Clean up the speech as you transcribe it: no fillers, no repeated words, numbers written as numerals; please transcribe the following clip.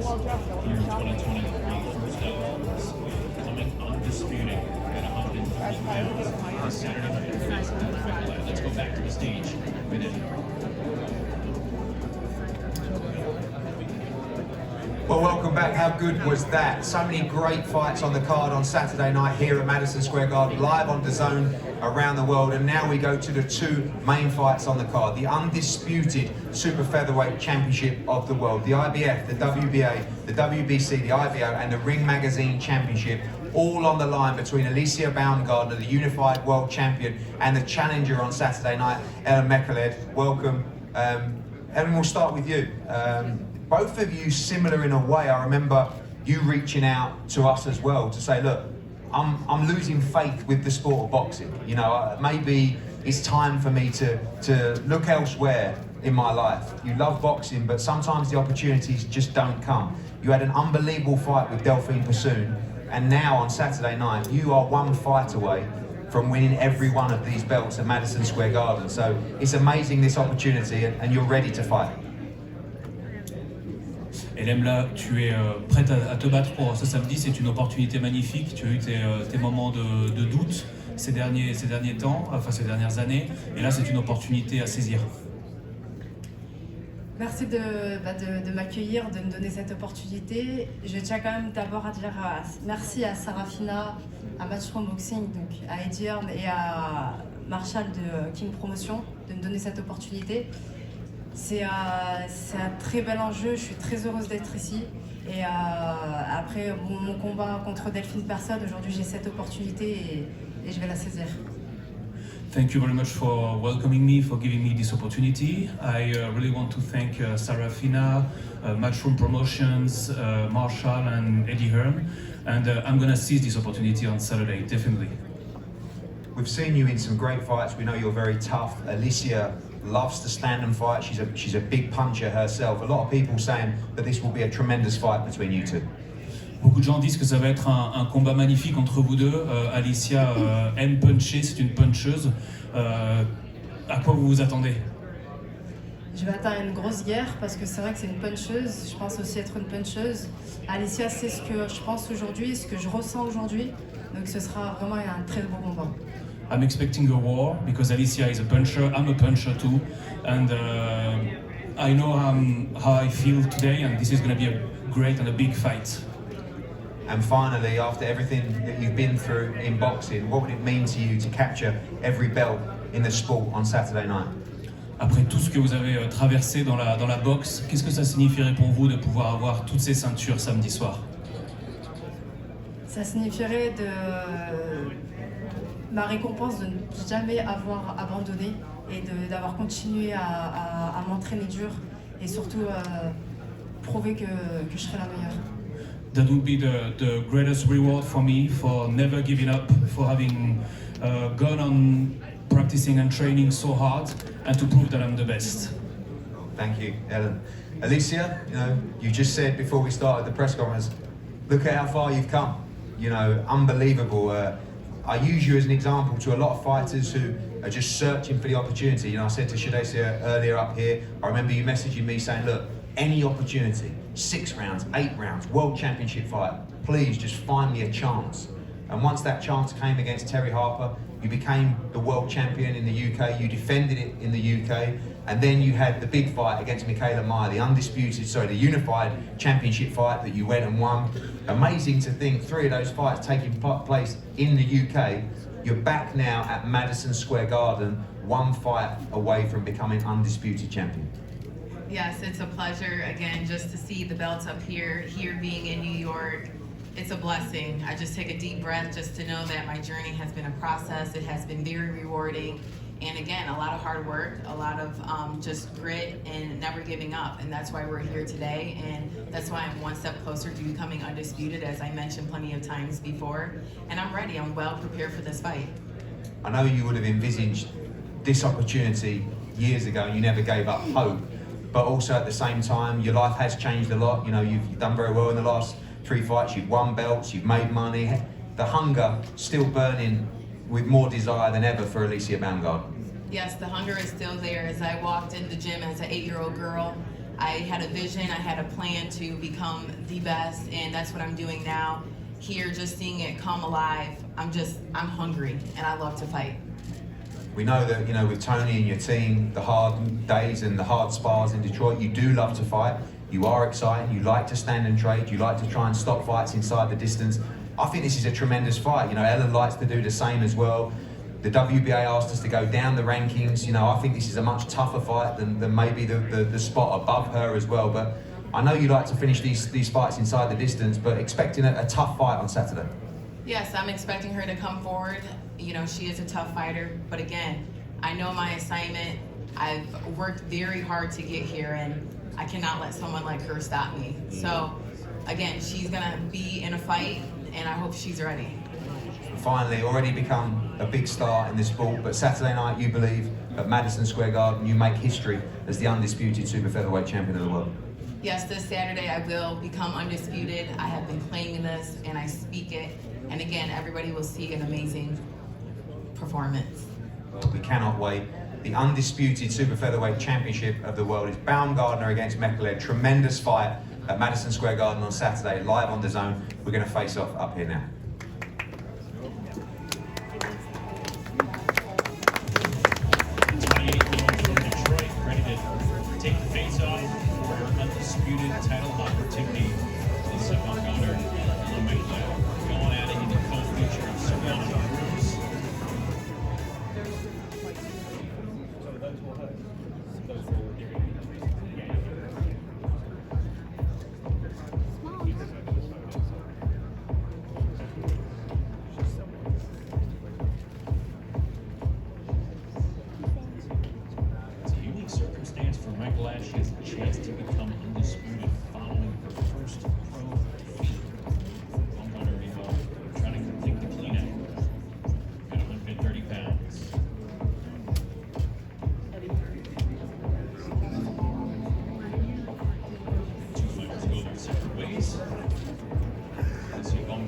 Here in 2023, first up, coming undisputed at 103 pounds this Saturday night. Let's go back to the stage with it. Well, welcome back. How good was that? So many great fights on the card on Saturday night here at Madison Square Garden, live on DAZN around the world. And now we go to the two main fights on the card. The undisputed super featherweight championship of the world. The IBF, the WBA, the WBC, the IBO, and the Ring Magazine championship, all on the line between Alycia Baumgardner, the unified world champion, and the challenger on Saturday night, Elhem Mekhaled. Welcome. Elhem, we'll start with you. Both of you similar in a way. I remember you reaching out to us as well to say, look, I'm losing faith with the sport of boxing. You know, maybe it's time for me to look elsewhere in my life. You love boxing, but sometimes the opportunities just don't come. You had an unbelievable fight with Delphine Persoon, and now on Saturday night, you are one fight away from winning every one of these belts at Madison Square Garden. So it's amazing, this opportunity, and you're ready to fight. Elhem, là, tu es prête à te battre pour ce samedi. C'est une opportunité magnifique. Tu as eu tes moments de doute ces derniers temps, enfin ces dernières années. Et là, c'est une opportunité à saisir. Merci de m'accueillir, de me donner cette opportunité. Je tiens quand même d'abord à dire merci à Sarafina, à Hardcoreboxing, donc à Eddie et à Marshall de King Promotion de me donner cette opportunité. C'est un très bel enjeu, je suis très heureuse d'être ici. Et après mon combat contre Delphine Persoon, aujourd'hui j'ai cette opportunité et je vais la saisir. Thank you very much for welcoming me, for giving me this opportunity. I really want to thank Sarafina, Matchroom Promotions, Marshall and Eddie Hearn. And I'm going to seize this opportunity on Saturday, definitely. We've seen you in some great fights. We know you're very tough. Alycia loves to stand and fight. She's a big puncher herself. A lot of people saying that this will be a tremendous fight between you two. Beaucoup de gens disent que ça va être un combat magnifique entre vous deux. Alycia aime puncher, c'est une puncheuse. À quoi vous vous attendez? Je vais attendre une grosse guerre parce que c'est vrai que c'est une puncheuse. Je pense aussi être une puncheuse. Alycia, c'est ce que je pense aujourd'hui, ce que je ressens aujourd'hui. Donc ce sera vraiment un très beau combat. I'm expecting a war because Alycia is a puncher. I'm a puncher too, and I know how I feel today, and this is going to be a great and a big fight. And finally, after everything that you've been through in boxing, what would it mean to you to capture every belt in the sport on Saturday night? Après tout ce que vous avez traversé dans la boxe, qu'est-ce que ça signifierait pour vous de pouvoir avoir toutes ces ceintures samedi soir? Ça signifierait ma récompense de ne jamais avoir abandonné et d'avoir continué à m'entraîner dur et surtout prouver que je serai la meilleure. That would be the greatest reward for me, for never giving up, for having gone on practicing and training so hard, and to prove that I'm the best. Thank you, Elhem. Alycia, you know, you just said before we started the press conference, look at how far you've come. You know, unbelievable. I use you as an example to a lot of fighters who are just searching for the opportunity. You know, I said to Shadessia earlier up here, I remember you messaging me saying, look, any opportunity, 6 rounds, 8 rounds, world championship fight, please just find me a chance. And once that chance came against Terry Harper, you became the world champion in the UK, you defended it in the UK, and then you had the big fight against Mekhaled, the unified championship fight that you went and won. Amazing to think 3 of those fights taking place in the UK. You're back now at Madison Square Garden, 1 fight away from becoming undisputed champion. Yes, it's a pleasure again just to see the belts up here being in New York. It's a blessing. I just take a deep breath just to know that my journey has been a process. It has been very rewarding. And again, a lot of hard work, a lot of just grit and never giving up. And that's why we're here today. And that's why I'm 1 step closer to becoming undisputed, as I mentioned plenty of times before. And I'm ready, I'm well prepared for this fight. I know you would have envisaged this opportunity years ago and you never gave up hope. But also at the same time, your life has changed a lot. You know, you've done very well in the last 3 fights. You've won belts, you've made money. The hunger still burning with more desire than ever for Alycia Baumgardner. Yes, the hunger is still there. As I walked in the gym as an 8-year-old girl, I had a vision, I had a plan to become the best, and that's what I'm doing now. Here, just seeing it come alive, I'm hungry, and I love to fight. We know that, you know, with Tony and your team, the hard days and the hard spars in Detroit, you do love to fight. You are exciting, you like to stand and trade, you like to try and stop fights inside the distance. I think this is a tremendous fight. You know, Ellen likes to do the same as well. The WBA asked us to go down the rankings. You know, I think this is a much tougher fight than maybe the spot above her as well. But I know you like to finish these fights inside the distance, but expecting a tough fight on Saturday. Yes, I'm expecting her to come forward. You know, she is a tough fighter, but again, I know my assignment. I've worked very hard to get here, and I cannot let someone like her stop me. So, again, she's gonna be in a fight, and I hope she's ready. Finally, already become a big star in the sport, but Saturday night, you believe, at Madison Square Garden, you make history as the undisputed super featherweight champion of the world. Yes, this Saturday I will become undisputed. I have been claiming this, and I speak it. And again, everybody will see an amazing performance. We cannot wait. The undisputed super featherweight championship of the world is Baumgardner against Mekhaled. Tremendous fight at Madison Square Garden on Saturday, live on DAZN. We're going to face off up here now. 28-year-old from Detroit, ready to take the face off for her undisputed title opportunity. Alycia Baumgardner and Mekhaled going at it in the co-feature of Serena Cruz. Those will